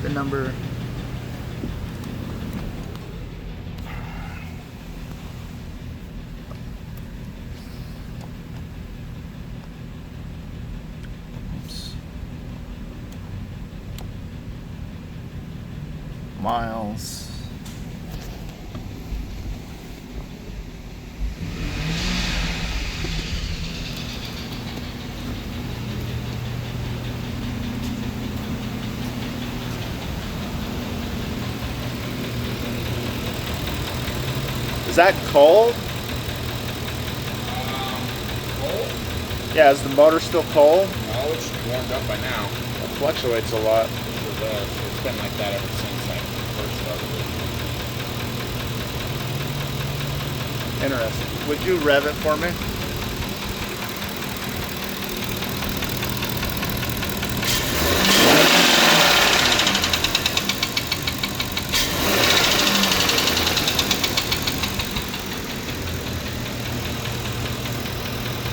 the number. Oops. Miles. Is that cold? Cold? Yeah, is the motor still cold? No, it's warmed up by now. It fluctuates a lot. It does. It's been like that ever since I first started it. Interesting. Would you rev it for me?